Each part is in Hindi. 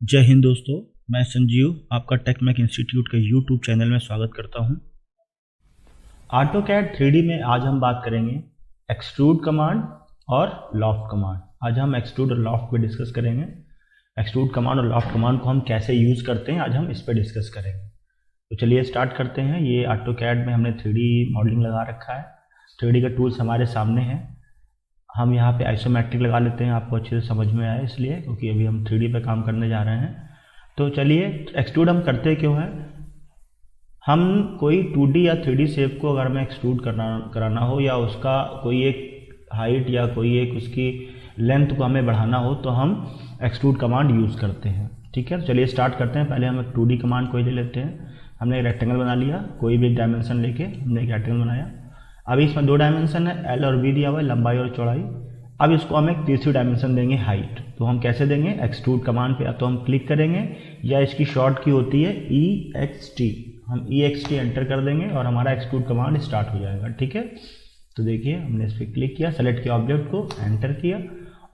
जय हिंद दोस्तों, मैं संजीव आपका टेकमैक इंस्टीट्यूट के यूट्यूब चैनल में स्वागत करता हूं। ऑटोकैड 3D में आज हम बात करेंगे एक्सट्रूड कमांड और लॉफ्ट कमांड। आज हम एक्सट्रूड और लॉफ्ट पे डिस्कस करेंगे। एक्सट्रूड कमांड और लॉफ्ट कमांड को हम कैसे यूज़ करते हैं आज हम इस पे डिस्कस करेंगे। तो चलिए स्टार्ट करते हैं। ये ऑटोकैड में हमने 3D मॉडलिंग लगा रखा है। 3D का टूल्स हमारे सामने हैं। हम यहाँ पे आइसोमेट्रिक लगा लेते हैं, आपको अच्छे से समझ में आए इसलिए, क्योंकि अभी हम 3D पे काम करने जा रहे हैं। तो चलिए एक्सट्रूड हम करते क्यों हैं। हम कोई 2D या 3D शेप को अगर हमें एक्सट्रूड कराना हो या उसका कोई एक हाइट या कोई एक उसकी लेंथ को हमें बढ़ाना हो तो हम एक्सट्रूड कमांड यूज़ करते हैं। ठीक है, चलिए स्टार्ट करते हैं। पहले हम एक 2D कमांड कोई ले लेते हैं। हमने एक रेक्टेंगल बना लिया, कोई भी एक डायमेंशन लेके हमने एक रेक्टेंगल बनाया। अभी इसमें 2 डायमेंशन है, एल और बी दिया हुआ है, लंबाई और चौड़ाई। अब इसको हम एक तीसरी डायमेंशन देंगे, हाइट। तो हम कैसे देंगे, एक्सट्रूड कमांड पे या तो हम क्लिक करेंगे या इसकी शॉर्ट की होती है EXT। हम EXT एंटर कर देंगे और हमारा एक्सट्रूड कमांड स्टार्ट हो जाएगा। ठीक है, तो देखिए हमने इस पर क्लिक किया, सेलेक्ट किया ऑब्जेक्ट को, एंटर किया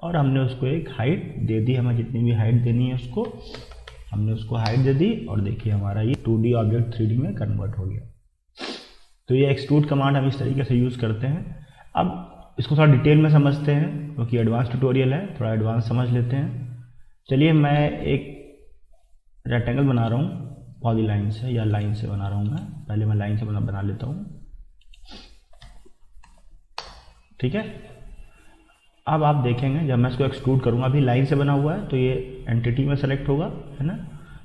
और हमने उसको एक हाइट दे दी। हमें जितनी भी हाइट देनी है उसको हमने उसको हाइट दे दी और देखिए हमारा ये 2D ऑब्जेक्ट 3D में कन्वर्ट हो गया। तो ये एक्सट्रूड कमांड हम इस तरीके से यूज़ करते हैं। अब इसको थोड़ा डिटेल में समझते हैं क्योंकि एडवांस ट्यूटोरियल है, थोड़ा एडवांस समझ लेते हैं। चलिए मैं एक रेक्टेंगल बना रहा हूँ, पॉली लाइन से या लाइन से बना रहा हूँ। मैं पहले लाइन से बना लेता हूँ। ठीक है, अब आप देखेंगे जब मैं इसको एक्सट्रूड करूँगा, अभी लाइन से बना हुआ है तो ये एंटिटी में सेलेक्ट होगा, है ना,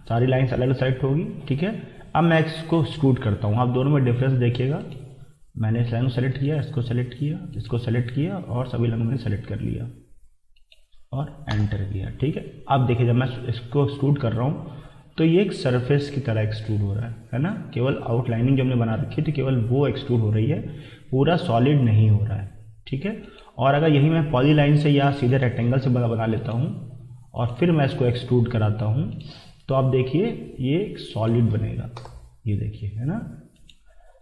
सारी लाइन्स अलग सेलेक्ट होगी। ठीक है, अब मैं इसको एक्सट्रूड करता हूँ। आप दोनों में डिफरेंस देखिएगा। मैंने इस लाइन को सेलेक्ट किया, इसको सेलेक्ट किया, इसको सेलेक्ट किया और सभी लाइन मैंने सेलेक्ट कर लिया और एंटर किया। ठीक है, अब देखिए जब मैं इसको एक्सट्रूड कर रहा हूँ तो ये एक सरफेस की तरह एक्सट्रूड हो रहा है ना। केवल आउटलाइनिंग जो हमने बना रखी थी केवल वो एक्सट्रूड हो रही है, पूरा सॉलिड नहीं हो रहा है। ठीक है, और अगर यही मैं पॉली लाइन से या सीधे रेक्टेंगल से बना लेता हूँ और फिर मैं इसको एक्सट्रूड कराता हूँ तो आप देखिए ये एक सॉलिड बनेगा। ये देखिए, है ना।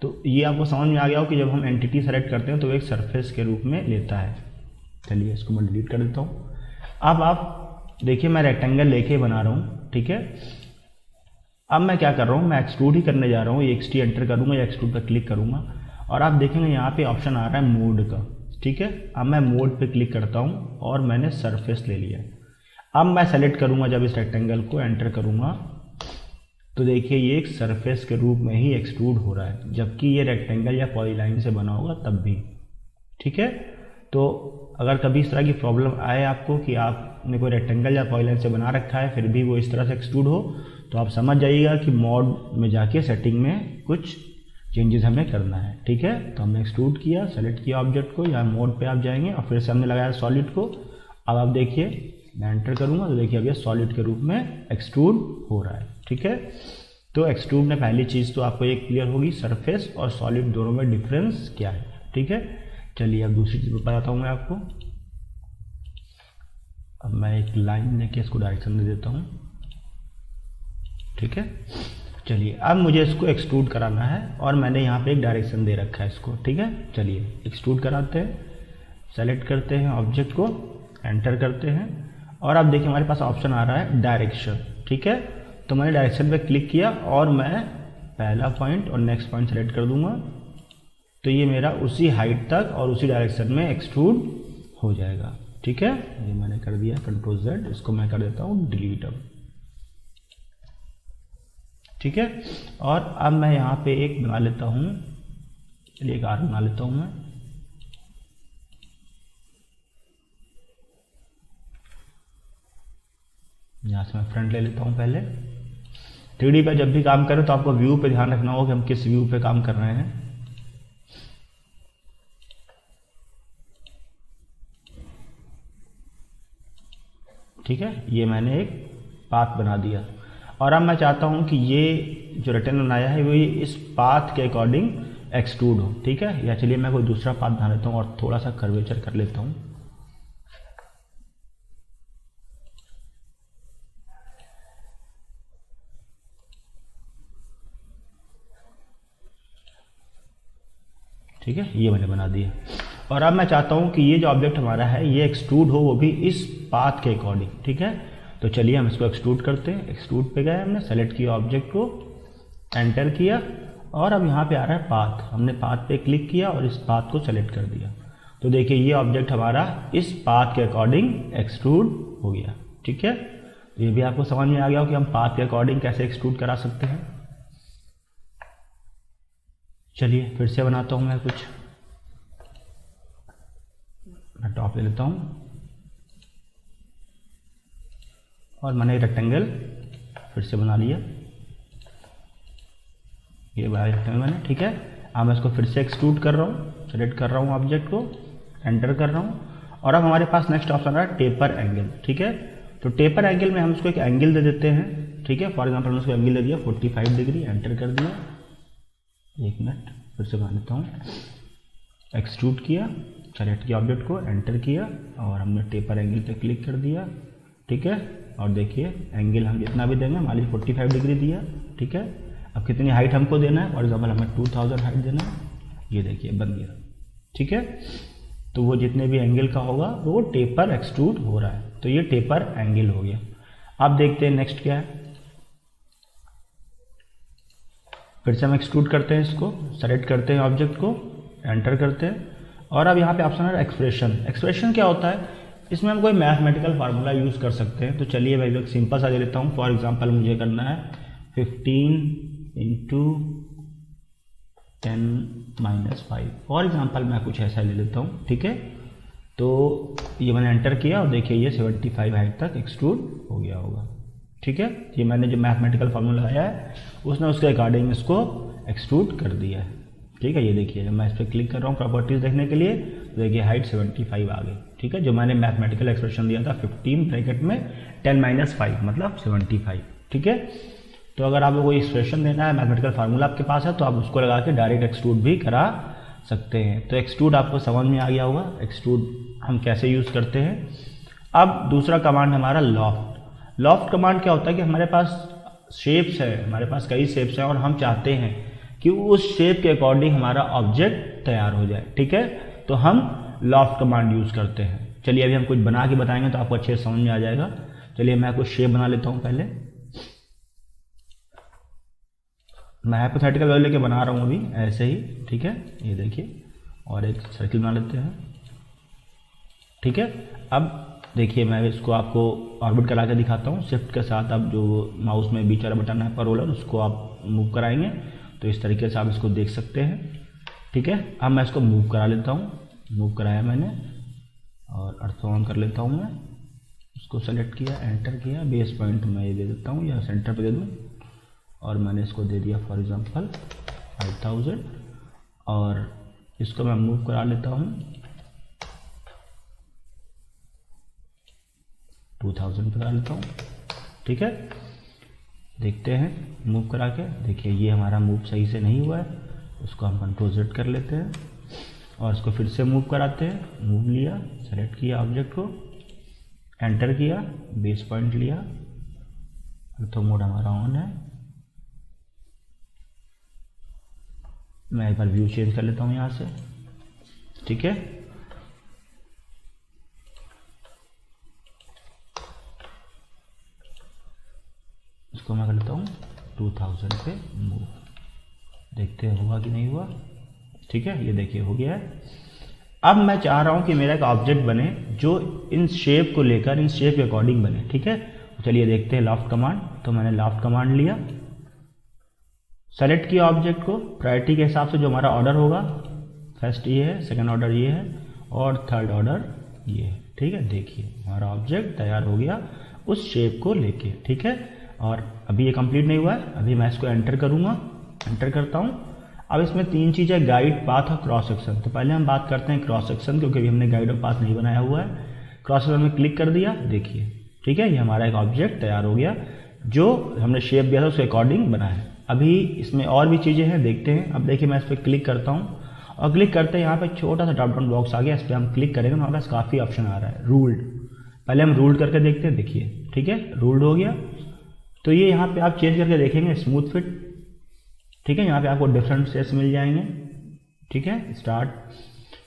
तो ये आपको समझ में आ गया हो कि जब हम एंटिटी सेलेक्ट करते हैं तो एक सरफेस के रूप में लेता है। चलिए इसको मैं डिलीट कर देता हूँ। अब आप देखिए मैं रेक्टेंगल लेके बना रहा हूँ। ठीक है, अब मैं क्या कर रहा हूँ, मैं एक्सट्रूड ही करने जा रहा हूँ। EXT एंटर करूँगा या एक्सट्रूड पर क्लिक करूँगा और आप देखेंगे यहाँ पे ऑप्शन आ रहा है मोड का। ठीक है, अब मैं मोड पे क्लिक करता हूँ और मैंने सरफेस ले लिया। अब मैं सेलेक्ट करूँगा, जब इस रेक्टेंगल को एंटर करूँगा तो देखिए ये एक सरफेस के रूप में ही एक्सट्रूड हो रहा है, जबकि ये रेक्टेंगल या पॉलीलाइन से बना होगा तब भी। ठीक है, तो अगर कभी इस तरह की प्रॉब्लम आए आपको कि आपने कोई रेक्टेंगल या पॉलीलाइन से बना रखा है फिर भी वो इस तरह से एक्सट्रूड हो, तो आप समझ जाइएगा कि मोड में जाके सेटिंग में कुछ चेंजेस हमें करना है। ठीक है, तो हमने एक्सट्रूड किया, सेलेक्ट किया ऑब्जेक्ट को, या मोड पे आप जाएंगे और फिर से हमने लगाया सॉलिड को। अब आप देखिए मैं एंटर करूँगा तो देखिए अब ये सॉलिड के रूप में एक्सट्रूड हो रहा है। ठीक है, तो एक्सट्रूड में पहली चीज़ तो आपको ये क्लियर होगी, सरफेस और सॉलिड दोनों में डिफरेंस क्या है। ठीक है, चलिए अब दूसरी चीज़ बताता हूँ मैं आपको। अब मैं एक लाइन लेके इसको डायरेक्शन दे देता हूँ। ठीक है, चलिए अब मुझे इसको एक्सट्रूड कराना है और मैंने यहाँ पे एक डायरेक्शन दे रखा है इसको। ठीक है, चलिए एक्सट्रूड कराते हैं, सेलेक्ट करते हैं ऑब्जेक्ट को, एंटर करते हैं और अब देखिए हमारे पास ऑप्शन आ रहा है डायरेक्शन। ठीक है, तो मैंने डायरेक्शन पे क्लिक किया और मैं पहला पॉइंट और नेक्स्ट पॉइंट सेलेक्ट कर दूंगा तो ये मेरा उसी हाइट तक और उसी डायरेक्शन में एक्सट्रूड हो जाएगा। ठीक है, ये मैंने कर दिया, Ctrl+Z, इसको मैं कर देता हूँ डिलीट अब। ठीक है, और अब मैं यहाँ पे एक बना लेता हूँ, चलिए एक आर्क बना लेता हूँ मैं। यहाँ से मैं फ्रंट ले लेता हूँ पहले। 3D पे जब भी काम करें तो आपको व्यू पे ध्यान रखना होगा कि हम किस व्यू पे काम कर रहे हैं। ठीक है, ये मैंने एक पाथ बना दिया और अब मैं चाहता हूँ कि ये जो रेक्टेंगल बनाया है वो इस पाथ के अकॉर्डिंग एक्सट्रूड हो। ठीक है, या चलिए मैं कोई दूसरा पाथ बना लेता हूँ और थोड़ा सा कर्वेचर कर लेता हूँ। ठीक है, ये मैंने बना दिया और अब मैं चाहता हूँ कि ये जो ऑब्जेक्ट हमारा है ये एक्सट्रूड हो, वो भी इस पाथ के अकॉर्डिंग। ठीक है, तो चलिए हम इसको एक्सट्रूड करते हैं। एक्सट्रूड पे गए, हमने सेलेक्ट किया ऑब्जेक्ट को, एंटर किया और अब यहाँ पे आ रहा है पाथ। हमने पाथ पे क्लिक किया और इस पाथ को सेलेक्ट कर दिया। तो देखिए ये ऑब्जेक्ट हमारा इस पाथ के अकॉर्डिंग एक्सट्रूड हो गया। ठीक है, तो ये भी आपको समझ में आ गया हो कि हम पाथ के अकॉर्डिंग कैसे एक्सट्रूड करा सकते हैं। चलिए फिर से बनाता हूँ मैं कुछ। मैं टॉप ले लेता हूँ और मैंने रेक्टेंगल फिर से बना लिया। ये बना रेक्टेंगल मैंने। ठीक है, अब मैं इसको फिर से एक्सट्रूड कर रहा हूँ, सेलेक्ट कर रहा हूँ ऑब्जेक्ट को, एंटर कर रहा हूँ और अब हमारे पास नेक्स्ट ऑप्शन आ रहा है टेपर एंगल। ठीक है, तो टेपर एंगल में हम इसको एक एंगल दे देते हैं। ठीक है, फॉर एग्जांपल मैंने उसको एंगल दे दिया 45 डिग्री, एंटर कर दिया। एक मिनट फिर से बना लेता हूँ। एक्सट्रूड किया, सेलेक्ट किया ऑब्जेक्ट को, एंटर किया और हमने टेपर एंगल पे क्लिक कर दिया। ठीक है, और देखिए एंगल हम जितना भी देंगे, मान लीजिए 45 डिग्री दिया। ठीक है, अब कितनी हाइट हमको देना है, फॉर एग्जाम्पल हमें 2000 हाइट देना है। ये देखिए बन गया। ठीक है, तो वो जितने भी एंगल का होगा वो टेपर एक्सट्रूड हो रहा है, तो ये टेपर एंगल हो गया। अब देखते हैं नेक्स्ट क्या है। फिर से हम एक्सट्रूड करते हैं, इसको सेलेक्ट करते हैं ऑब्जेक्ट को, एंटर करते हैं और अब यहाँ पे ऑप्शन है एक्सप्रेशन। एक्सप्रेशन क्या होता है, इसमें हम कोई मैथमेटिकल फार्मूला यूज़ कर सकते हैं। तो चलिए मैं एक सिंपल सा दे लेता हूँ। फॉर एग्जांपल मुझे करना है 15 × 10 - 5। फॉर एग्जांपल मैं कुछ ऐसा ले लेता हूँ। ठीक है, तो ये मैंने एंटर किया और देखिए ये 75 हाइट तक एक्सट्रूड हो गया होगा। ठीक है, ये मैंने जो मैथमेटिकल फार्मूला लगाया है उसने उसके अकॉर्डिंग इसको एक्सट्रूड कर दिया है। ठीक है, ये देखिए जब मैं इस पर क्लिक कर रहा हूँ प्रॉपर्टीज़ देखने के लिए, तो देखिए हाइट 75 आ गई। ठीक है, जो मैंने मैथमेटिकल एक्सप्रेशन दिया था 15 ब्रैकेट में 10 - 5 मतलब 75। ठीक है, तो अगर आपको कोई एक्सप्रेशन देना है, मैथमेटिकल फार्मूला आपके पास है, तो आप उसको लगा के डायरेक्ट एक्सट्रूड भी करा सकते हैं। तो एक्सट्रूड आपको समझ में आ गया होगा, एक्सट्रूड हम कैसे यूज़ करते हैं। अब दूसरा कमांड हमारा लॉफ्ट। लॉफ्ट कमांड क्या होता है कि हमारे पास शेप्स है, हमारे पास कई शेप्स हैं और हम चाहते हैं कि उस शेप के अकॉर्डिंग हमारा ऑब्जेक्ट तैयार हो जाए। ठीक है, तो हम लॉफ्ट कमांड यूज़ करते हैं। चलिए अभी हम कुछ बना के बताएंगे तो आपको अच्छे से समझ में आ जाएगा। चलिए मैं कुछ शेप बना लेता हूँ। पहले मैं हाइपोथेटिकल वैल्यू लेके बना रहा हूँ अभी ऐसे ही। ठीक है, ये देखिए और एक सर्किल बना लेते हैं। ठीक है, अब देखिए मैं इसको आपको ऑर्बिट करा के दिखाता हूँ। शिफ्ट के साथ आप जो माउस में बीच वाला बटन है पर रोलर, उसको आप मूव कराएंगे तो इस तरीके से आप इसको देख सकते हैं। ठीक है, अब मैं इसको मूव करा लेता हूँ। मूव कराया मैंने और ऑर्थोगोनल कर लेता हूँ। मैं इसको सेलेक्ट किया, एंटर किया, बेस पॉइंट मैं ये दे देता हूँ या सेंटर पे दे दूँ और मैंने इसको दे दिया फॉर एग्जांपल 5000 और इसको मैं मूव करा लेता हूँ 2000 पे करा लेता हूँ। ठीक है, देखते हैं मूव करा के। देखिए ये हमारा मूव सही से नहीं हुआ है, उसको हम कंट्रोल Z कर लेते हैं और इसको फिर से मूव कराते हैं। मूव लिया, सेलेक्ट किया ऑब्जेक्ट को, एंटर किया, बेस पॉइंट लिया, ऑर्थो मोड हमारा ऑन है। मैं एक बार व्यू चेंज कर लेता हूँ यहाँ से। ठीक है, इसको मैं कर लेता हूँ 2000 पे मूव। देखते हैं हुआ कि नहीं हुआ। ठीक है, ये देखिए हो गया है। अब मैं चाह रहा हूँ कि मेरा एक ऑब्जेक्ट बने जो इन शेप को लेकर, इन शेप के अकॉर्डिंग बने। ठीक है, तो चलिए देखते हैं लॉफ्ट कमांड। तो मैंने लॉफ्ट कमांड लिया, सेलेक्ट किया ऑब्जेक्ट को प्रायोरिटी के हिसाब से जो हमारा ऑर्डर होगा। फर्स्ट ये है, सेकंड ऑर्डर ये है और थर्ड ऑर्डर ये है। ठीक है, देखिए हमारा ऑब्जेक्ट तैयार हो गया उस शेप को लेके। ठीक है, और अभी ये कंप्लीट नहीं हुआ है, अभी मैं इसको एंटर करूँगा। एंटर करता हूँ। अब इसमें तीन चीज़ें, गाइड, पाथ और क्रॉस सेक्शन। तो पहले हम बात करते हैं क्रॉस सेक्शन, क्योंकि अभी हमने गाइड और पाथ नहीं बनाया हुआ है। क्रॉस सेक्शन में क्लिक कर दिया, देखिए ठीक है, ये हमारा एक ऑब्जेक्ट तैयार हो गया जो हमने शेप दिया था उसके अकॉर्डिंग बना है। अभी इसमें और भी चीज़ें हैं, देखते हैं। अब देखिए मैं इस पर क्लिक करता हूँ और क्लिक करते हैं यहाँ पे छोटा सा ड्रॉप डाउन बॉक्स आ गया। इस पर हम क्लिक करेंगे तो हमारे पास काफ़ी ऑप्शन आ रहा है। रूल्ड, पहले हम रूल्ड करके देखते हैं। देखिए ठीक है, रूल्ड हो गया। तो ये यहाँ पे आप चेंज करके देखेंगे स्मूथ फिट। ठीक है, यहाँ पे आपको डिफरेंट शेप्स मिल जाएंगे। ठीक है, start,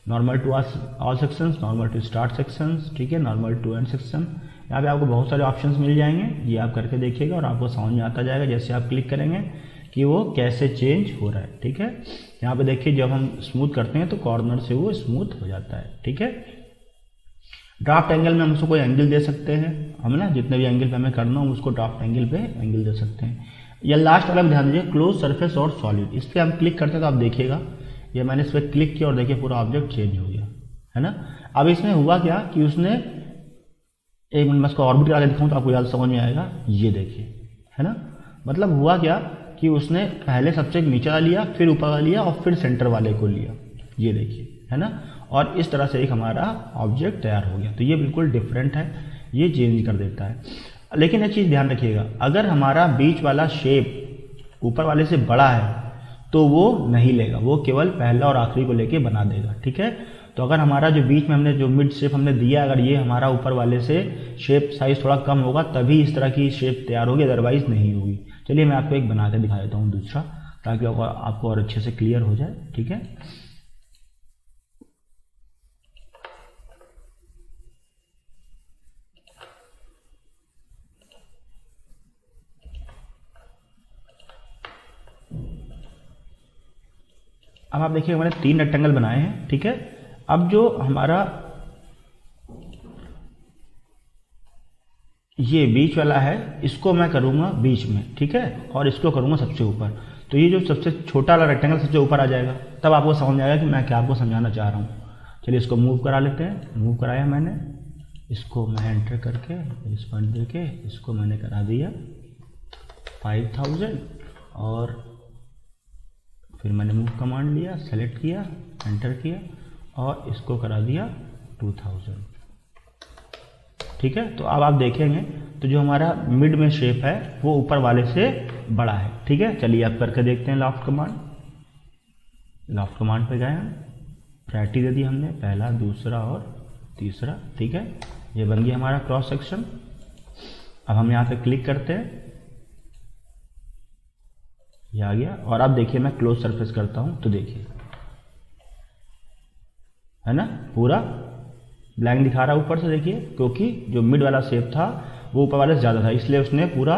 normal to all sections, normal to start sections, ठीक है, नॉर्मल टू एंड सेक्शन, यहाँ पे आपको बहुत सारे ऑप्शंस मिल जाएंगे, ये आप करके देखिएगा और आपको समझ में आता जाएगा जैसे आप क्लिक करेंगे कि वो कैसे चेंज हो रहा है। ठीक है, यहाँ पे देखिए जब हम स्मूथ करते हैं तो कॉर्नर से वो स्मूथ हो जाता है। ठीक है, ड्राफ्ट एंगल में हम उसको कोई एंगल दे सकते हैं, हम ना जितने भी एंगल पे हमें करना हो उसको ड्राफ्ट एंगल पे एंगल दे सकते हैं। या लास्ट वाला ध्यान दीजिए, क्लोज सरफेस और सॉलिड, इस पर हम क्लिक करते हैं तो आप देखिएगा ये मैंने इस पर क्लिक किया और देखिए पूरा ऑब्जेक्ट चेंज हो गया, है ना। अब इसमें हुआ क्या कि उसने, एक मिनट मैं इसको ऑर्बिट करा के दिखाऊँ तो आपको याद समझ में आएगा। ये देखिए, है ना, मतलब हुआ क्या कि उसने पहले सबसे नीचे वाला लिया, फिर ऊपर वाला लिया और फिर सेंटर वाले को लिया, ये देखिए, है ना। और इस तरह से एक हमारा ऑब्जेक्ट तैयार हो गया। तो ये बिल्कुल डिफरेंट है, ये चेंज कर देता है। लेकिन एक चीज़ ध्यान रखिएगा, अगर हमारा बीच वाला शेप ऊपर वाले से बड़ा है तो वो नहीं लेगा, वो केवल पहला और आखिरी को लेके बना देगा। ठीक है, तो अगर हमारा जो बीच में हमने जो मिड शेप हमने दिया, अगर ये हमारा ऊपर वाले से शेप साइज थोड़ा कम होगा तभी इस तरह की शेप तैयार होगी, अदरवाइज नहीं होगी। चलिए मैं आपको एक बना के दिखा देता हूँ दूसरा, ताकि आपको और अच्छे से क्लियर हो जाए। ठीक है, अब आप देखिए मैंने 3 रेक्टेंगल बनाए हैं। ठीक है, अब जो हमारा ये बीच वाला है इसको मैं करूँगा बीच में, ठीक है, और इसको करूँगा सबसे ऊपर। तो ये जो सबसे छोटा वाला रेक्टेंगल सबसे ऊपर आ जाएगा, तब आपको समझ में आएगा कि मैं क्या आपको समझाना चाह रहा हूँ। चलिए इसको मूव करा लेते हैं। मूव कराया मैंने, इसको मैं एंटर करके इस पॉइंट दे के इसको मैंने करा दिया 5000 और फिर मैंने मूव कमांड लिया, सेलेक्ट किया, एंटर किया और इसको करा दिया 2000। ठीक है, तो अब आप देखेंगे तो जो हमारा मिड में शेप है वो ऊपर वाले से बड़ा है। ठीक है, चलिए आप करके देखते हैं लॉफ्ट कमांड। लॉफ्ट कमांड पे गए हम, प्रायोरिटी दे दी हमने, पहला, दूसरा और तीसरा। ठीक है, ये बन गया हमारा क्रॉस सेक्शन। अब हम यहाँ पे क्लिक करते हैं, ये आ गया। और अब देखिए मैं क्लोज सरफेस करता हूँ तो देखिए, है ना, पूरा ब्लैंक दिखा रहा है ऊपर से। देखिए क्योंकि जो मिड वाला शेप था वो ऊपर वाले से ज़्यादा था, इसलिए उसने पूरा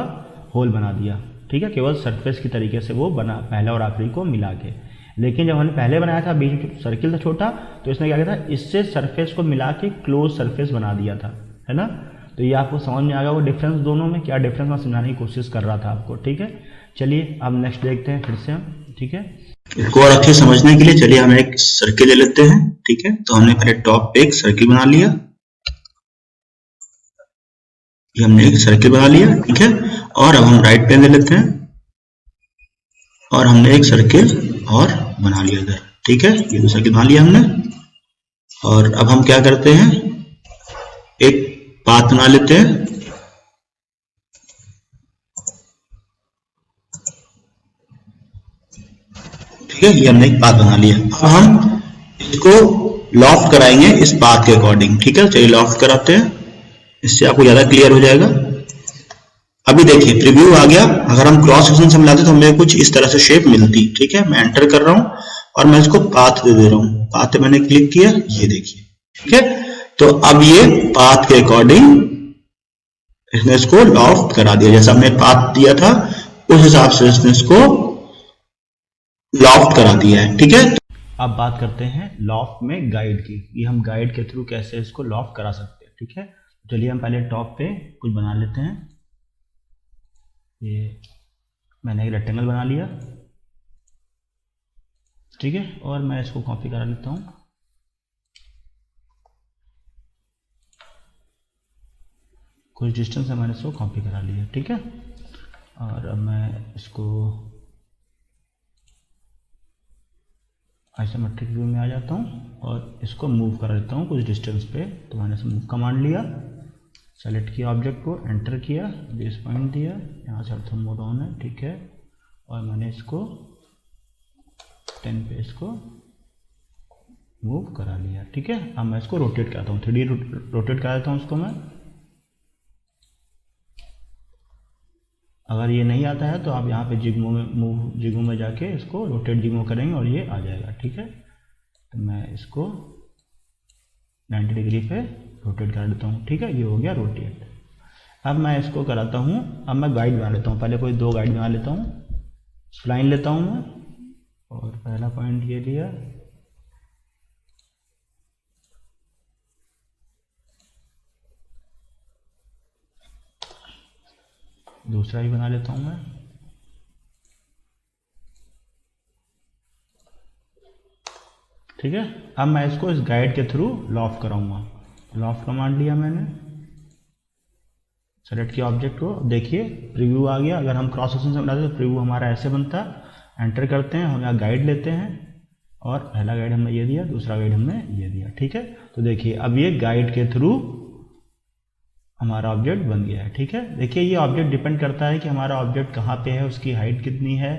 होल बना दिया। ठीक है, केवल सरफेस की तरीके से वो बना, पहला और आखिरी को मिला के। लेकिन जब हमने पहले बनाया था बीच में सर्किल था छोटा, तो इसने क्या किया था, इससे सरफेस को मिला के क्लोज सरफेस बना दिया था, है ना। तो ये आपको समझ में आ गया वो डिफरेंस दोनों में, क्या डिफरेंस मैं समझाने की कोशिश कर रहा था आपको। ठीक है, चलिए अब नेक्स्ट देखते हैं फिर से हम। ठीक है, इसको और अच्छे समझने के लिए चलिए हम एक सर्किल ले लेते हैं। ठीक है, तो हमने पहले टॉप पे एक सर्किल बना लिया, ये हमने एक सर्किल बना लिया। ठीक है, और अब हम राइट प्लेन ले लेते हैं और हमने एक सर्किल और बना लिया इधर। ठीक है, ये दो सर्किल बना लिया हमने। और अब हम क्या करते हैं, एक पाथ बना लेते हैं। ठीक है, ये हमने एक पाथ बना लिया। अब हम इसको लॉफ्ट कराएंगे इस पाथ के अकॉर्डिंग। ठीक है, चलिए लॉफ्ट कराते हैं, इससे आपको ज्यादा क्लियर हो जाएगा। अभी देखिए प्रीव्यू आ गया। अगर हम क्रॉस सेक्शन से मिलाते तो हमें कुछ इस तरह से शेप मिलती। ठीक है, मैं एंटर कर रहा हूं और मैं इसको पाथ दे रहा हूं। पाथ पे मैंने क्लिक किया, ये देखिए। ठीक है, तो अब ये पाथ के अकॉर्डिंग इसने इसको लॉफ्ट करा दिया, जैसा हमने पाथ दिया था उस हिसाब से इसने इसको लॉफ्ट करा दिया है। ठीक है, अब बात करते हैं लॉफ्ट में गाइड की, ये हम गाइड के थ्रू कैसे इसको लॉफ्ट करा सकते हैं। ठीक है, चलिए हम पहले टॉप पे कुछ बना लेते हैं। ये मैंने एक रेक्टेंगल बना लिया। ठीक है, और मैं इसको कॉपी करा लेता हूँ। कुछ डिस्टेंस है, मैंने इसको कॉपी करा लिया। ठीक है, और अब मैं इसको आइसोमेट्रिक व्यू में आ जाता हूँ और इसको मूव करा लेता हूँ कुछ डिस्टेंस पे। तो मैंने इसे मूव कमांड लिया, सेलेक्ट किया ऑब्जेक्ट को, एंटर किया, बेस पॉइंट दिया, यहाँ से अर्थम मोड ऑन है। ठीक है, और मैंने इसको 10 पे इसको मूव करा लिया। ठीक है, अब मैं इसको रोटेट कराता हूँ, 3D रोटेट करा देता हूँ उसको मैं। अगर ये नहीं आता है तो आप यहाँ पे जिग्मो में जिग्मो में जाके इसको रोटेट जिग्मो करेंगे और ये आ जाएगा। ठीक है, तो मैं इसको 90 डिग्री पे रोटेट कर देता हूँ। ठीक है, ये हो गया रोटेट। अब मैं इसको कराता हूँ, अब मैं गाइड बना लेता हूँ, पहले कोई 2 गाइड बना लेता हूँ। स्प्लाइन लेता हूँ मैं, और पहला पॉइंट ये लिया, दूसरा ही बना लेता हूँ मैं। ठीक है, अब मैं इसको इस गाइड के थ्रू लॉफ्ट कराऊंगा। लॉफ्ट कमांड लिया मैंने, सेलेक्ट किया ऑब्जेक्ट को, देखिए प्रीव्यू आ गया। अगर हम क्रॉस सेक्शन से बनाते तो प्रीव्यू हमारा ऐसे बनता है। एंटर करते हैं, हम यहाँ गाइड लेते हैं, और पहला गाइड हमने ये दिया, दूसरा गाइड हमने ये दिया। ठीक है, तो देखिए अब ये गाइड के थ्रू हमारा ऑब्जेक्ट बन गया है। ठीक है, देखिए ये ऑब्जेक्ट डिपेंड करता है कि हमारा ऑब्जेक्ट कहाँ पे है, उसकी हाइट कितनी है।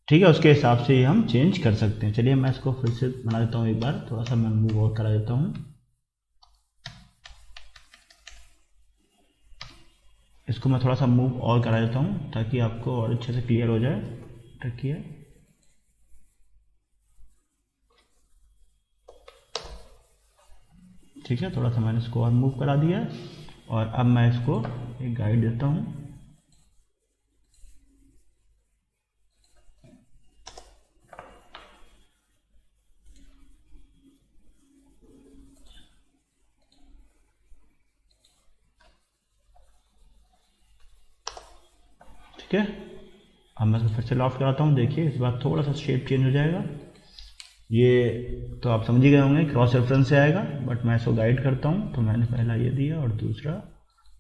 ठीक है, उसके हिसाब से ये हम चेंज कर सकते हैं। चलिए मैं इसको फिर से बना देता हूँ एक बार, थोड़ा सा मैं मूव और करा देता हूँ। इसको मैं थोड़ा सा मूव और करा देता हूँ ताकि आपको और अच्छे से क्लियर हो जाए। रखिए, ठीक है, थोड़ा सा मैंने इसको और मूव करा दिया है, और अब मैं इसको एक गाइड देता हूँ। ठीक है, अब मैं इसको फिर से लॉफ्ट कराता हूँ। देखिए इस बार थोड़ा सा शेप चेंज हो जाएगा। ये तो आप समझ ही गए होंगे क्रॉस रेफरेंस से आएगा, बट मैं इसको गाइड करता हूँ। तो मैंने पहला ये दिया और दूसरा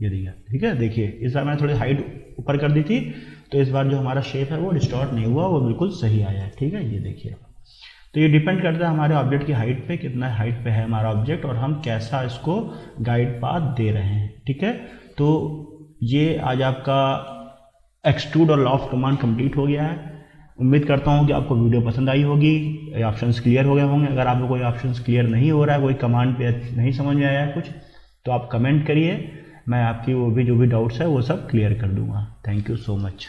ये दिया। ठीक है, देखिए इस बार मैंने थोड़ी हाइट ऊपर कर दी थी, तो इस बार जो हमारा शेप है वो डिस्टॉर्ट नहीं हुआ, वो बिल्कुल सही आया है। ठीक है, ये देखिए, तो ये डिपेंड करता है हमारे ऑब्जेक्ट की हाइट पे, कितना हाइट पे है हमारा ऑब्जेक्ट, और हम कैसा इसको गाइड पाथ दे रहे हैं। ठीक है, तो ये आज आपका एक्सट्रूड और लॉफ्ट कमांड कंप्लीट हो गया है। उम्मीद करता हूँ कि आपको वीडियो पसंद आई होगी, ऑप्शंस क्लियर हो गए होंगे। अगर आपको कोई ऑप्शंस क्लियर नहीं हो रहा है, कोई कमांड पे नहीं समझ में आया है कुछ, तो आप कमेंट करिए, मैं आपकी वो भी जो भी डाउट्स है वो सब क्लियर कर दूंगा। Thank you so much.